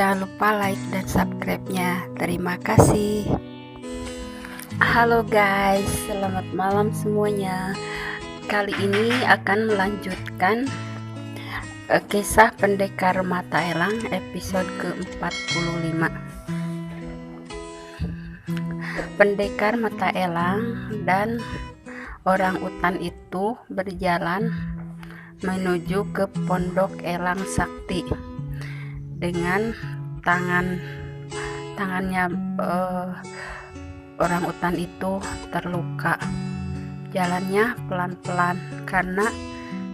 Jangan lupa like dan subscribe-nya. Terima kasih. Halo guys, selamat malam semuanya. Kali ini akan melanjutkan kisah Pendekar Mata Elang episode ke-45. Pendekar Mata Elang dan orang utan itu berjalan menuju ke Pondok Elang Sakti dengan tangannya orang utan itu terluka. Jalannya pelan-pelan karena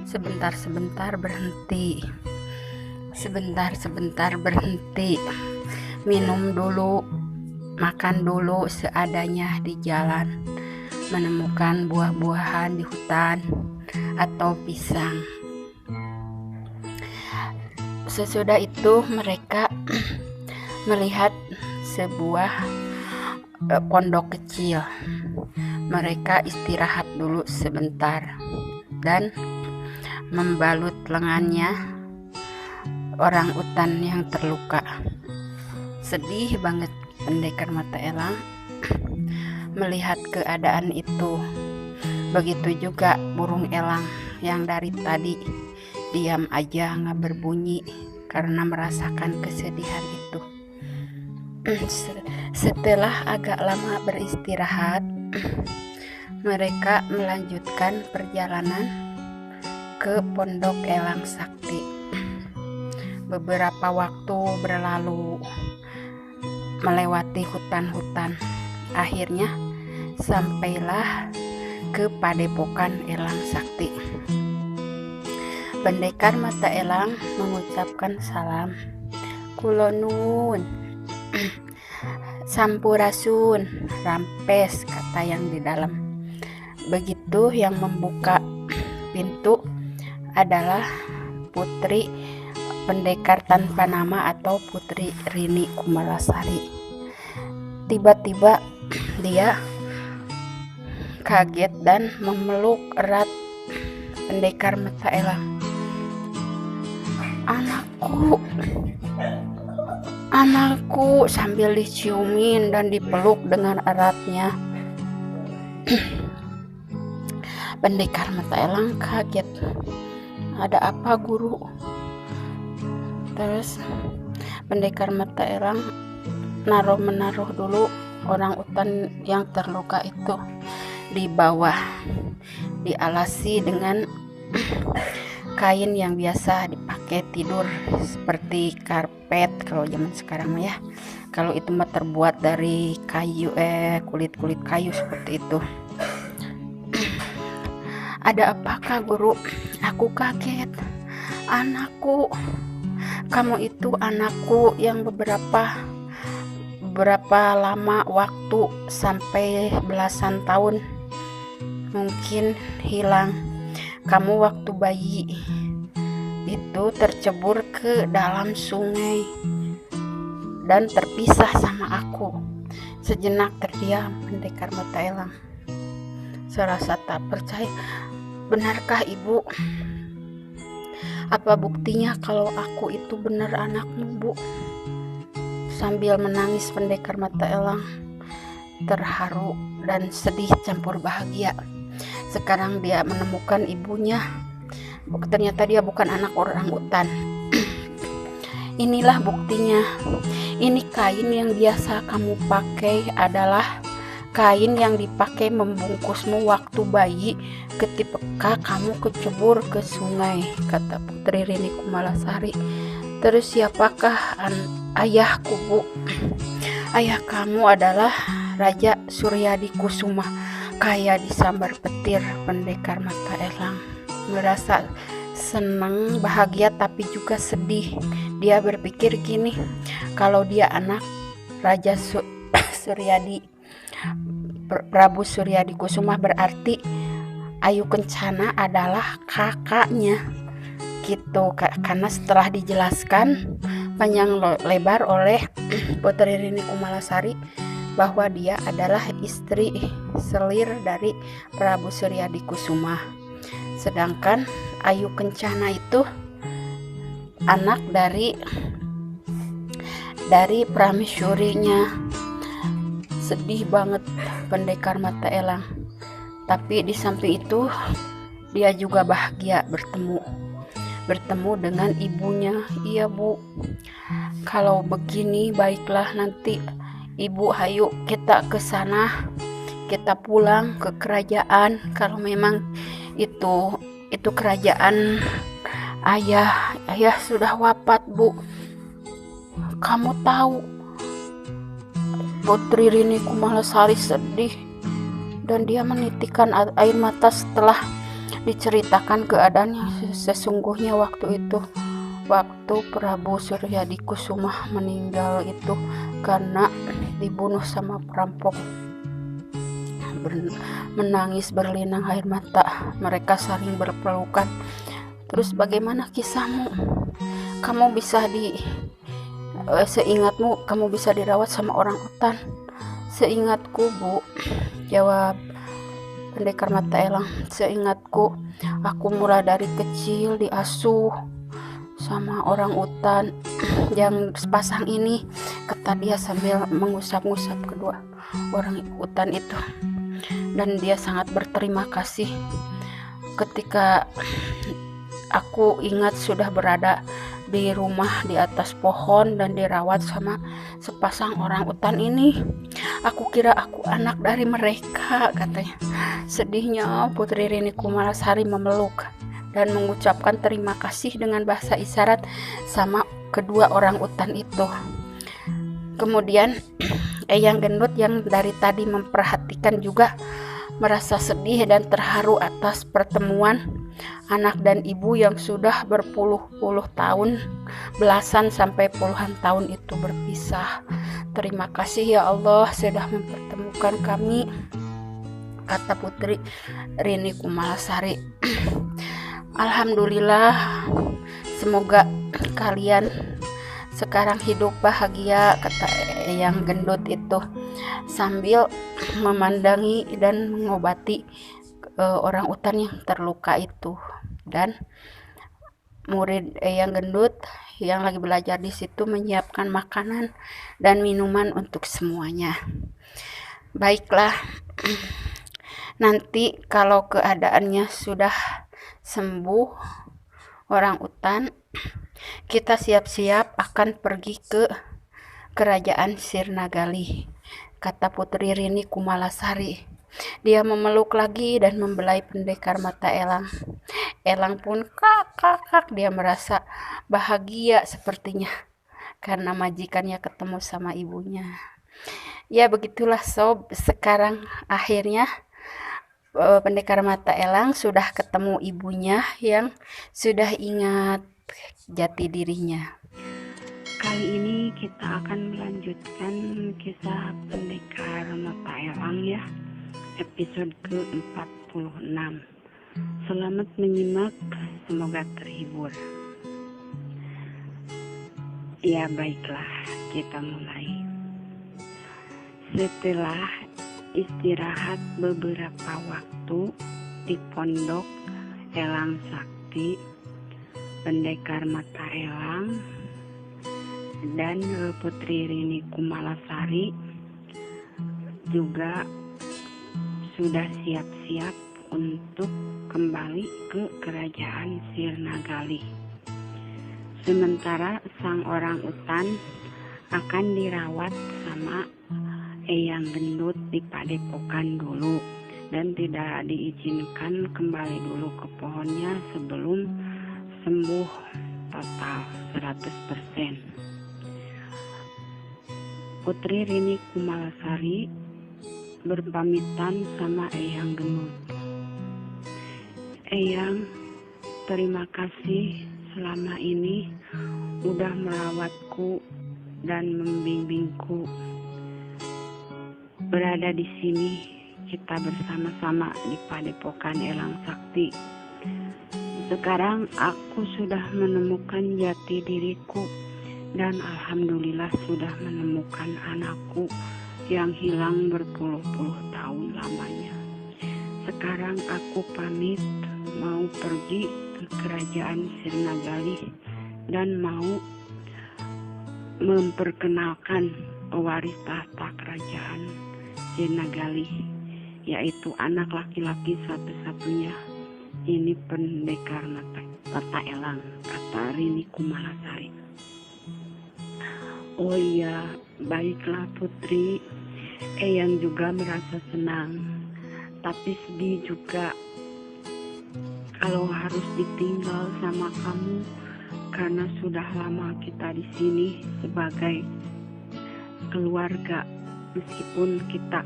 sebentar-sebentar berhenti, minum dulu, makan dulu seadanya di jalan, menemukan buah-buahan di hutan atau pisang. Sesudah itu mereka melihat sebuah pondok kecil. Mereka istirahat dulu sebentar dan membalut lengannya orang utan yang terluka. Sedih banget Pendekar Mata Elang melihat keadaan itu. Begitu juga burung elang yang dari tadi diam aja nggak berbunyi karena merasakan kesedihan itu. Setelah agak lama beristirahat, mereka melanjutkan perjalanan ke Pondok Elang Sakti. Beberapa waktu berlalu melewati hutan-hutan. Akhirnya sampailah ke Padepokan Elang Sakti. Pendekar Mata Elang mengucapkan salam. Kula nuwun. Sampurasun, rampes, kata yang di dalam. Begitu yang membuka pintu adalah Putri Pendekar Tanpa Nama atau Putri Rini Kumalasari. Tiba-tiba dia kaget dan memeluk erat Pendekar Mata Elang. Anakku, sambil diciumin dan dipeluk dengan eratnya. Pendekar Mata Elang kaget. Ada apa, guru? Terus Pendekar Mata Elang menaruh dulu orang utan yang terluka itu di bawah, dialasi dengan kain yang biasa dipakai tidur seperti karpet kalau zaman sekarang ya. Kalau itu mah terbuat dari kayu, kulit kayu seperti itu. Ada apakah, guru? Aku kaget. Anakku, kamu itu anakku yang beberapa lama waktu sampai belasan tahun mungkin hilang. Kamu waktu bayi itu tercebur ke dalam sungai dan terpisah sama aku. Sejenak terdiam Pendekar Mata Elang, serasa tak percaya. Benarkah ibu? Apa buktinya kalau aku itu benar anakmu, bu? Sambil menangis Pendekar Mata Elang terharu dan sedih campur bahagia. Sekarang dia menemukan ibunya. Ternyata dia bukan anak orang utan. Inilah buktinya. Ini kain yang biasa kamu pakai adalah kain yang dipakai membungkusmu waktu bayi ketika kamu kecebur ke sungai, kata Putri Rini Kumalasari. Terus siapakah ayahku, bu? Ayah kamu adalah Raja Suryadi Kusuma. Kayak disambar petir. Pendekar Mata Elang merasa senang, bahagia, tapi juga sedih. Dia berpikir gini, kalau dia anak Raja Suryadi, Prabu Suryadi Kusuma, berarti Ayu Kencana adalah kakaknya gitu. Karena setelah dijelaskan panjang lebar oleh Putri Rini Kumalasari bahwa dia adalah istri selir dari Prabu Suryadi Kusuma. Sedangkan Ayu Kencana itu anak dari dari prameswurinya. Sedih banget pendekar mata elang. Tapi di samping itu dia juga bahagia bertemu dengan ibunya. Iya Bu, kalau begini baiklah, nanti Ibu hayu kita ke sana, kita pulang ke kerajaan. Kalau memang itu kerajaan ayah sudah wafat Bu. Kamu tahu, Putri Rini Kumalasari sedih dan dia menitikkan air mata setelah diceritakan keadaan yang sesungguhnya waktu itu. Waktu Prabu Suryadi Kusuma meninggal itu karena dibunuh sama perampok. Menangis berlinang air mata, mereka saling berpelukan. Terus bagaimana kisahmu? Kamu bisa seingatmu kamu bisa dirawat sama orang utan? Seingatku Bu, jawab pendekar mata elang, seingatku aku mulai dari kecil diasuh sama orang utan yang sepasang ini, kata dia sambil mengusap-ngusap kedua orang utan itu. Dan dia sangat berterima kasih ketika aku ingat sudah berada di rumah di atas pohon dan dirawat sama sepasang orang utan ini. Aku kira aku anak dari mereka, katanya. Sedihnya Putri Rini Kumalasari memeluk dan mengucapkan terima kasih dengan bahasa isyarat sama kedua orang utan itu. Kemudian Eyang Gendut yang dari tadi memperhatikan juga merasa sedih dan terharu atas pertemuan anak dan ibu yang sudah berpuluh-puluh tahun, belasan sampai puluhan tahun itu berpisah. Terima kasih ya Allah sudah mempertemukan kami, kata Putri Rini Kumalasari. Alhamdulillah, semoga kalian sekarang hidup bahagia, kata Eyang Gendut itu sambil memandangi dan mengobati orang utan yang terluka itu. Dan murid Eyang Gendut yang lagi belajar di situ menyiapkan makanan dan minuman untuk semuanya. Baiklah, nanti kalau keadaannya sudah sembuh orang utan, kita siap-siap akan pergi ke kerajaan Sirnagali, kata Putri Rini Kumalasari. Dia memeluk lagi dan membelai pendekar mata elang. Elang pun kak, dia merasa bahagia sepertinya karena majikannya ketemu sama ibunya. Ya begitulah sob, sekarang akhirnya pendekar mata elang sudah ketemu ibunya yang sudah ingat jati dirinya. Kali ini kita akan melanjutkan kisah pendekar mata elang ya, episode ke-46. Selamat menyimak, semoga terhibur. Ya baiklah, kita mulai. Setelah istirahat beberapa waktu di pondok Elang Sakti, pendekar mata elang dan Putri Rini Kumalasari juga sudah siap-siap untuk kembali ke kerajaan Sirnagali. Sementara sang orang utan akan dirawat sama Eyang Gendut di padepokan dulu dan tidak diizinkan kembali dulu ke pohonnya sebelum sembuh total 100%. Putri Rini Kumalasari berpamitan sama Eyang Gendut. Eyang, terima kasih selama ini udah merawatku dan membimbingku. Berada di sini kita bersama-sama di padepokan Elang Sakti. Sekarang aku sudah menemukan jati diriku dan alhamdulillah sudah menemukan anakku yang hilang berpuluh-puluh tahun lamanya. Sekarang aku pamit mau pergi ke kerajaan Sirnagali dan mau memperkenalkan pewaris tahta kerajaan Sirnagali, yaitu anak laki-laki satu-satunya. Ini pendekar mata elang, kata Rini Kumalasari. Oh iya, baiklah Putri. Eyang juga merasa senang, tapi sedih juga kalau harus ditinggal sama kamu, karena sudah lama kita di sini sebagai keluarga. Meskipun kita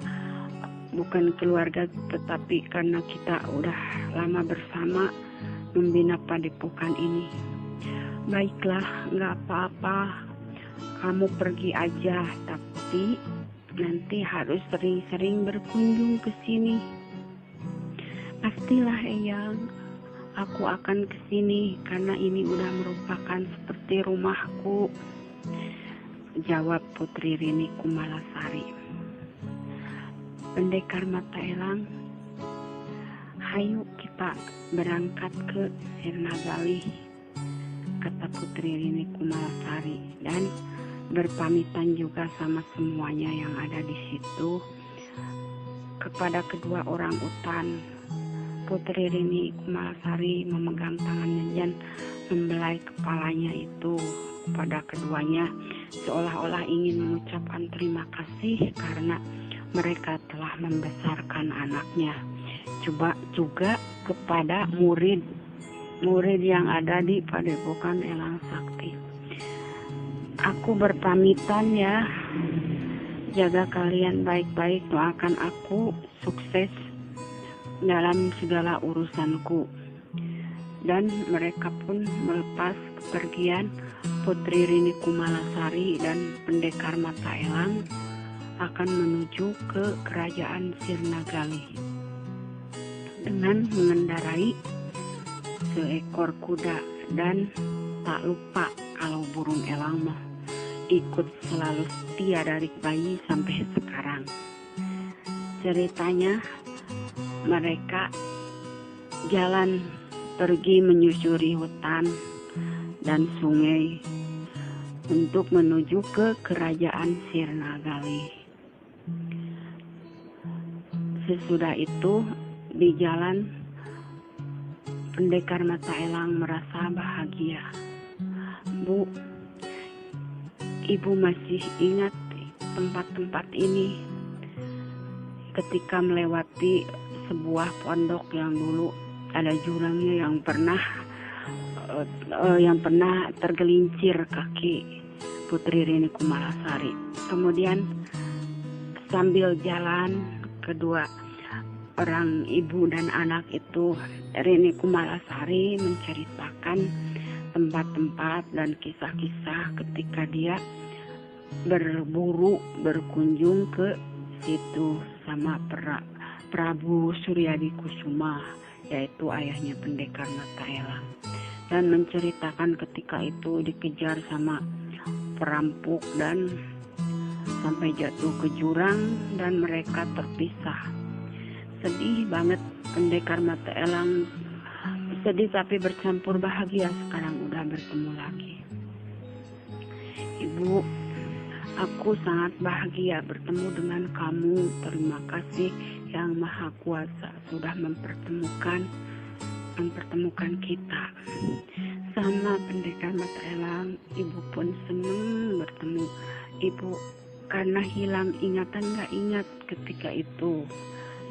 bukan keluarga, tetapi karena kita udah lama bersama membina padepokan ini. Baiklah, nggak apa-apa, kamu pergi aja, tapi nanti harus sering-sering berkunjung ke sini. Pastilah Eyang, aku akan ke sini karena ini udah merupakan seperti rumahku, jawab Putri Rini Kumalasari. Pendekar mata elang, hayu kita berangkat ke Sirnagali, kata Putri Rini Kumalasari, dan berpamitan juga sama semuanya yang ada di situ kepada kedua orang utan. Putri Rini Kumalasari memegang tangannya dan membelai kepalanya itu pada keduanya, seolah-olah ingin mengucapkan terima kasih karena mereka telah membesarkan anaknya. Coba juga kepada murid yang ada di Padepokan Elang Sakti. Aku berpamitan ya, jaga kalian baik-baik, doakan aku sukses dalam segala urusanku. Dan mereka pun melepas kepergian Putri Rini Kumalasari dan pendekar mata elang akan menuju ke kerajaan Sirnagali dengan mengendarai seekor kuda, dan tak lupa kalau burung elang mah ikut selalu setia dari bayi sampai sekarang. Ceritanya mereka jalan pergi menyusuri hutan dan sungai untuk menuju ke kerajaan Sirnagali. Sesudah itu di jalan pendekar mata elang merasa bahagia. Bu, ibu masih ingat tempat-tempat ini ketika melewati sebuah pondok yang dulu ada jurangnya yang pernah tergelincir kaki Putri Rini Kumalasari. Kemudian sambil jalan, kedua orang ibu dan anak itu, Rini Kumalasari menceritakan tempat-tempat dan kisah-kisah ketika dia berburu berkunjung ke situ sama Prabu Suryadi Kusuma, yaitu ayahnya pendekar mata elang, dan menceritakan ketika itu dikejar sama perampok dan sampai jatuh ke jurang dan mereka terpisah. Sedih banget pendekar mata elang, sedih tapi bercampur bahagia, sekarang udah bertemu lagi. Ibu, aku sangat bahagia bertemu dengan kamu. Terima kasih Yang Maha Kuasa sudah mempertemukan kita. Sama pendekar mata elang, ibu pun senang bertemu ibu karena hilang ingatan, gak ingat ketika itu.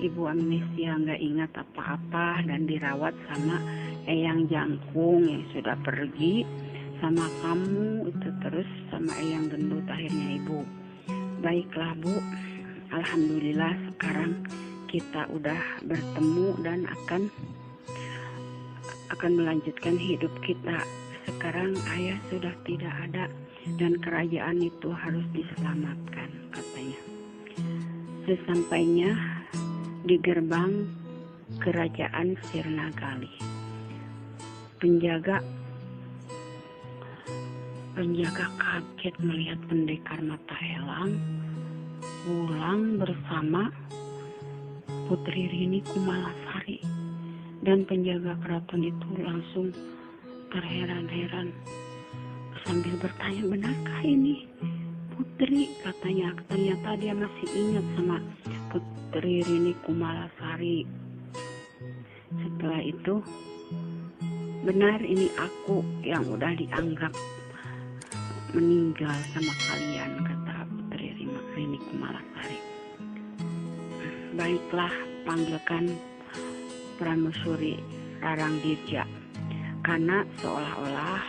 Ibu amnesia, gak ingat apa-apa dan dirawat sama Eyang Jangkung yang sudah pergi sama kamu itu, terus sama Eyang Gendut akhirnya ibu. Baiklah Bu, alhamdulillah sekarang kita udah bertemu dan akan melanjutkan hidup kita. Sekarang ayah sudah tidak ada dan kerajaan itu harus diselamatkan, katanya. Sesampainya di gerbang kerajaan Sirnagali, penjaga kaget melihat pendekar mata elang pulang bersama Putri Rini Kumalasari, dan penjaga keraton itu langsung terheran-heran. sambil bertanya, benarkah ini Putri? Katanya, ternyata dia masih ingat sama Putri Rini Kumalasari. Setelah itu, benar ini aku yang udah dianggap meninggal sama kalian, kata Putri Rini Kumalasari. Baiklah, panggilkan Prameswuri Rarang Dirja. Karena seolah-olah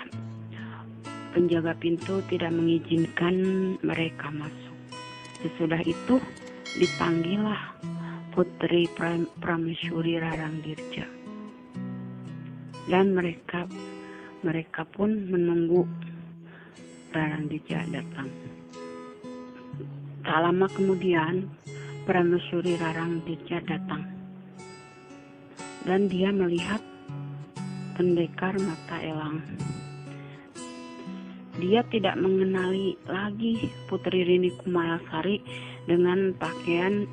penjaga pintu tidak mengizinkan mereka masuk. Sesudah itu dipanggillah Putri Prameswuri Rarang Dirja. Dan mereka pun menunggu Rarang Dirja datang. Tak lama kemudian Prameswuri Rarang Dirja datang. Dan dia melihat pendekar mata elang. Dia tidak mengenali lagi Putri Rini Kumalasari dengan pakaian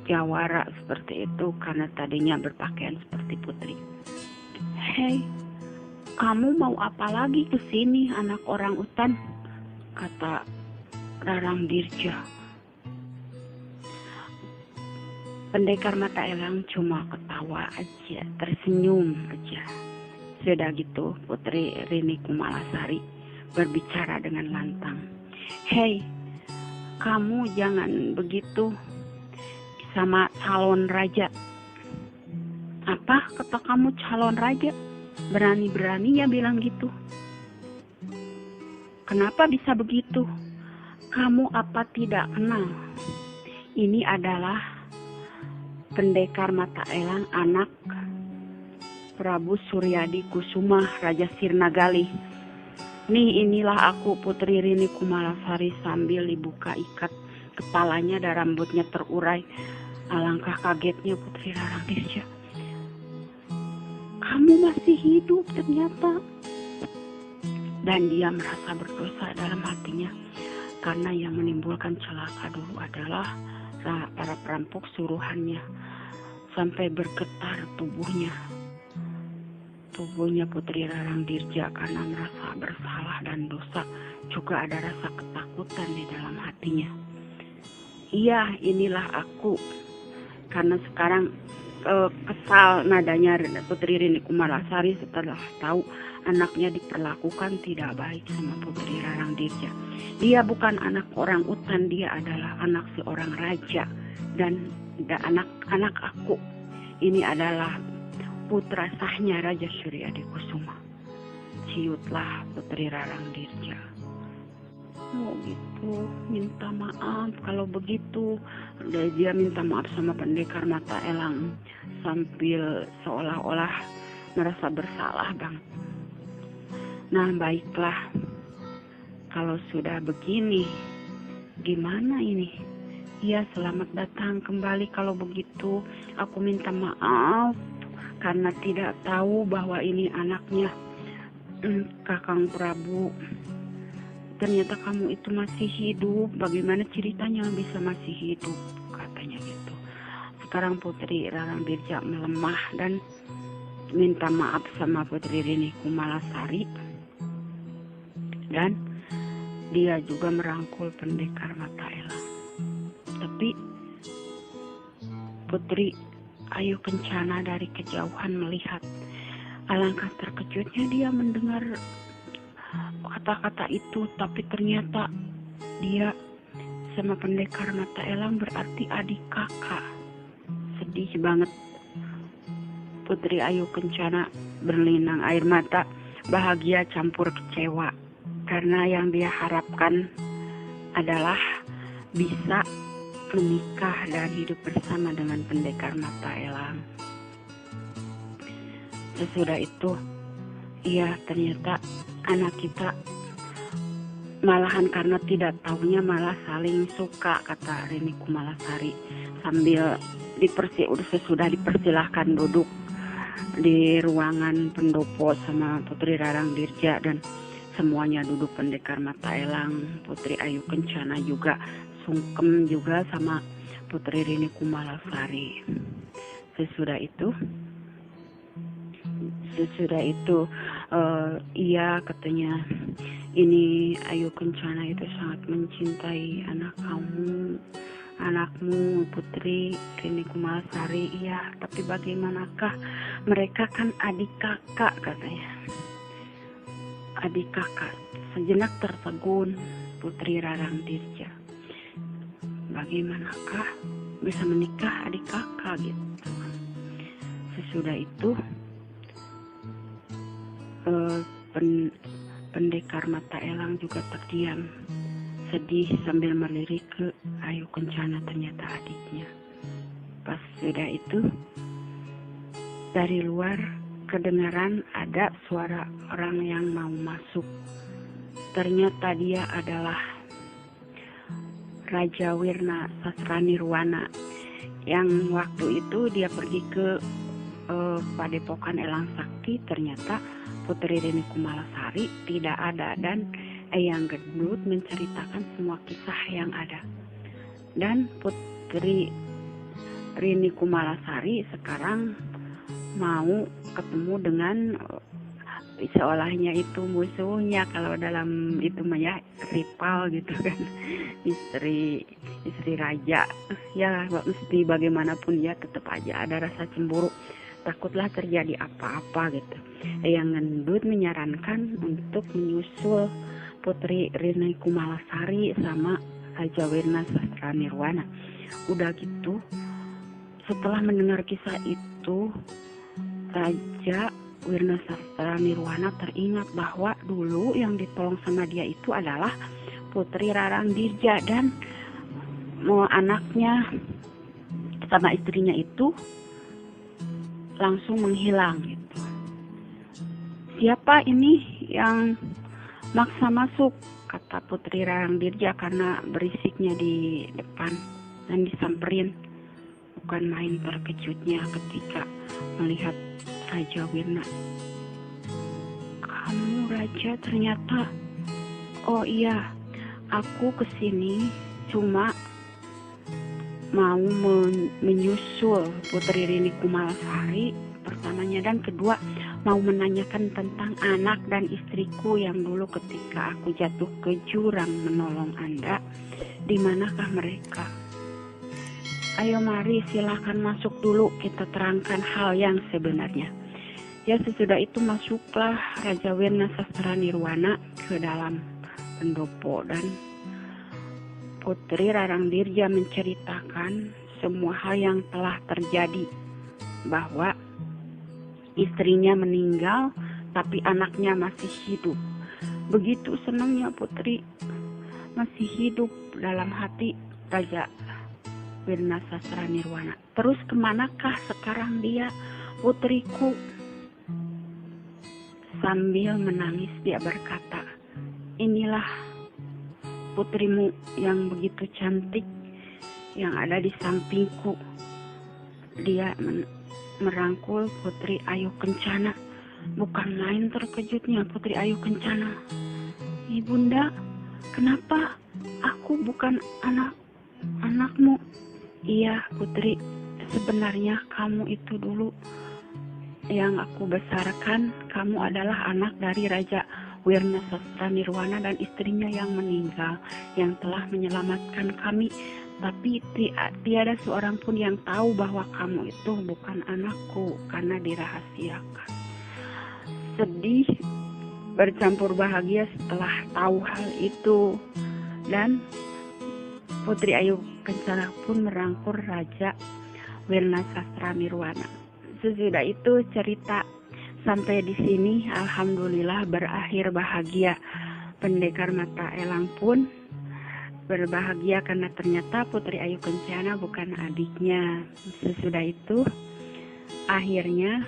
jawara seperti itu, karena tadinya berpakaian seperti putri. Hei, kamu mau apa lagi kesini, anak orang utan? Kata Rarang Dirja. Pendekar mata elang cuma ketawa aja, tersenyum aja. Sudah gitu Putri Rini Kumalasari berbicara dengan lantang. Hei, kamu jangan begitu sama calon raja. Apa kata kamu calon raja? Berani-beraninya bilang gitu. Kenapa bisa begitu? Kamu apa tidak kenal? Ini adalah pendekar mata elang, anak Prabu Suryadi Kusuma, Raja Sirnagali. Inilah aku, Putri Rini Kumalasari, sambil dibuka ikat kepalanya dan rambutnya terurai. Alangkah kagetnya Putri Rarang Dirja. Kamu masih hidup ternyata. Dan dia merasa berdosa dalam hatinya, karena yang menimbulkan celaka dulu adalah para perampok suruhannya. Sampai bergetar tubuhnya Putri Rarang Dirja karena merasa bersalah dan dosa. Juga ada rasa ketakutan di dalam hatinya. Iya, inilah aku. Karena sekarang kesal nadanya Putri Rini Kumalasari setelah tahu anaknya diperlakukan tidak baik sama Putri Rarang Dirja. Dia bukan anak orang utan, dia adalah anak seorang raja. Dan anak aku ini adalah putra sahnya Raja Suryadi Kusuma. Ciutlah Putri Rarang Dirja. Oh gitu, minta maaf kalau begitu. Dia minta maaf sama pendekar mata elang sambil seolah-olah merasa bersalah banget. Nah, baiklah, kalau sudah begini, gimana ini? Ya, selamat datang kembali. Kalau begitu, aku minta maaf karena tidak tahu bahwa ini anaknya Kakang Prabu. Ternyata kamu itu masih hidup. Bagaimana ceritanya bisa masih hidup? Katanya gitu. Sekarang Putri Rarang Dirja melemah dan minta maaf sama Putri Rini Kumalasari. Dan dia juga merangkul pendekar mata elang. Tapi Putri Ayu Kencana dari kejauhan melihat. Alangkah terkejutnya dia mendengar kata-kata itu, tapi ternyata dia sama pendekar mata elang berarti adik kakak. Sedih banget. Putri Ayu Kencana berlinang air mata, bahagia campur kecewa, karena yang dia harapkan adalah bisa menikah dan hidup bersama dengan pendekar mata elang. Sesudah itu, ternyata anak kita malahan karena tidak tahunya malah saling suka, kata Rini Kumalasari sambil sesudah dipersilahkan duduk di ruangan pendopo sama Putri Rarang Dirja dan semuanya duduk pendekar mata elang. Putri Ayu Kencana juga sungkem juga sama Putri Rini Kumalasari. Sesudah itu Iya katanya, ini Ayu Kencana itu sangat mencintai anakmu Putri Rini Kumalasari. Iya, tapi bagaimanakah mereka kan adik kakak katanya. Adik kakak. Sejenak tertegun Putri Rarang Dirja. Bagaimanakah bisa menikah adik kakak gitu. Sesudah itu pendekar mata elang juga terdiam, sedih sambil melirik ke Ayu Kencana, ternyata adiknya. Pas sudah itu dari luar kedengaran ada suara orang yang mau masuk. Ternyata dia adalah Raja Wirna Sasranirwana yang waktu itu dia pergi ke Padepokan Elang Sakti. Ternyata Putri Rini Kumalasari tidak ada, dan Eyang Gendut menceritakan semua kisah yang ada. Dan Putri Rini Kumalasari sekarang mau ketemu dengan seolahnya itu musuhnya, kalau dalam itu mah ya rival gitu kan, istri raja ya. Mesti bagaimanapun ya tetap aja ada rasa cemburu, takutlah terjadi apa-apa gitu. Eyang Gendut menyarankan untuk menyusul Putri Rini Kumalasari sama Raja Wirna Sasranirwana. Udah gitu, setelah mendengar kisah itu, Raja Wirna Sasranirwana teringat bahwa dulu yang ditolong sama dia itu adalah Putri Rarang Dirja, dan anaknya sama istrinya itu langsung menghilang gitu. Siapa ini yang maksa masuk, kata Putri Rarang Dirja karena berisiknya di depan dan disamperin. Bukan main terkejutnya ketika melihat Raja Wirna. Kamu Raja ternyata. Oh iya, aku kesini cuma mau menyusul Putri Rini Kumalasari pertamanya, dan kedua mau menanyakan tentang anak dan istriku yang dulu ketika aku jatuh ke jurang menolong Anda. Di manakah mereka? Ayo mari silahkan masuk dulu, kita terangkan hal yang sebenarnya. Ya sesudah itu masuklah Raja Wirna Sasranirwana ke dalam pendopo, dan Putri Rarang Dirja menceritakan semua hal yang telah terjadi, bahwa istrinya meninggal tapi anaknya masih hidup. Begitu senangnya Putri masih hidup dalam hati Raja Wirna Sasranirwana. Terus kemanakah sekarang dia, putriku? Sambil menangis dia berkata, inilah putrimu yang begitu cantik yang ada di sampingku. Dia merangkul Putri Ayu Kencana. Bukan main terkejutnya Putri Ayu Kencana. Ibunda, kenapa aku bukan anakmu? Iya Putri, sebenarnya kamu itu dulu yang aku besarkan. Kamu adalah anak dari Raja Wirna Sasranirwana dan istrinya yang meninggal, yang telah menyelamatkan kami. Tapi tiada seorang pun yang tahu bahwa kamu itu bukan anakku karena dirahasiakan. Sedih bercampur bahagia setelah tahu hal itu, dan Putri Ayu Kencana pun merangkul Raja Wirna Sasranirwana. Sesudah itu cerita sampai di sini alhamdulillah berakhir bahagia. Pendekar mata elang pun berbahagia karena ternyata Putri Ayu Kencana bukan adiknya. Sesudah itu akhirnya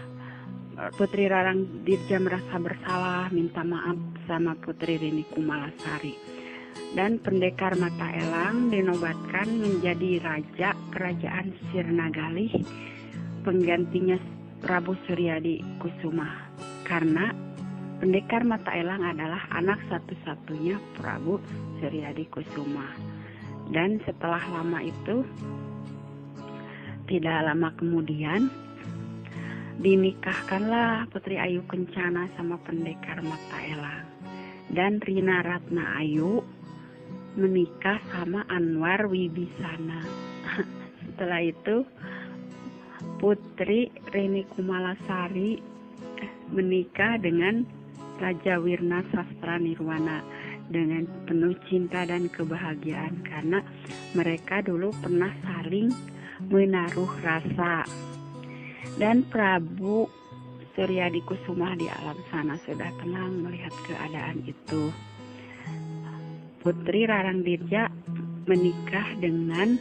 Putri Rarang Dirja merasa bersalah, minta maaf sama Putri Rini Kumalasari, dan pendekar mata elang dinobatkan menjadi raja kerajaan Sirnagalih, penggantinya Prabu Suryadi Kusuma, karena pendekar mata elang adalah anak satu-satunya Prabu Suryadi Kusuma. Dan setelah lama itu, tidak lama kemudian, dinikahkanlah Putri Ayu Kencana sama Pendekar Mata Elang. Dan Rina Ratna Ayu menikah sama Anwar Wibisana. Setelah itu Putri Rini Kumalasari menikah dengan Raja Wirna Sastra Nirwana dengan penuh cinta dan kebahagiaan karena mereka dulu pernah saling menaruh rasa. Dan Prabu Suryadi Kusuma di alam sana sudah tenang melihat keadaan itu. Putri Rarang Dirja menikah dengan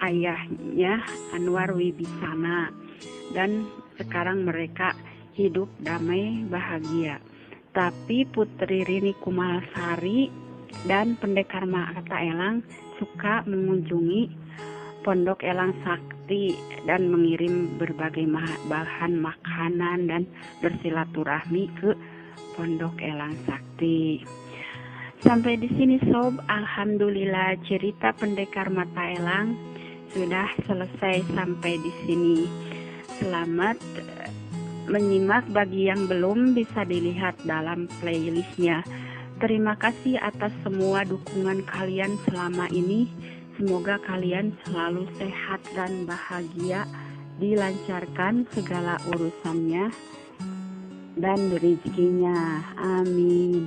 ayahnya Anwar Wibisana dan sekarang mereka hidup damai bahagia. Tapi Putri Rini Kumalasari dan Pendekar Mata Elang suka mengunjungi Pondok Elang Sakti dan mengirim berbagai bahan makanan dan bersilaturahmi ke Pondok Elang Sakti. Sampai di sini sob, alhamdulillah cerita Pendekar Mata Elang sudah selesai sampai di sini. Selamat menyimak, bagi yang belum bisa dilihat dalam playlistnya. Terima kasih atas semua dukungan kalian selama ini. Semoga kalian selalu sehat dan bahagia, dilancarkan segala urusannya dan rezekinya. Amin.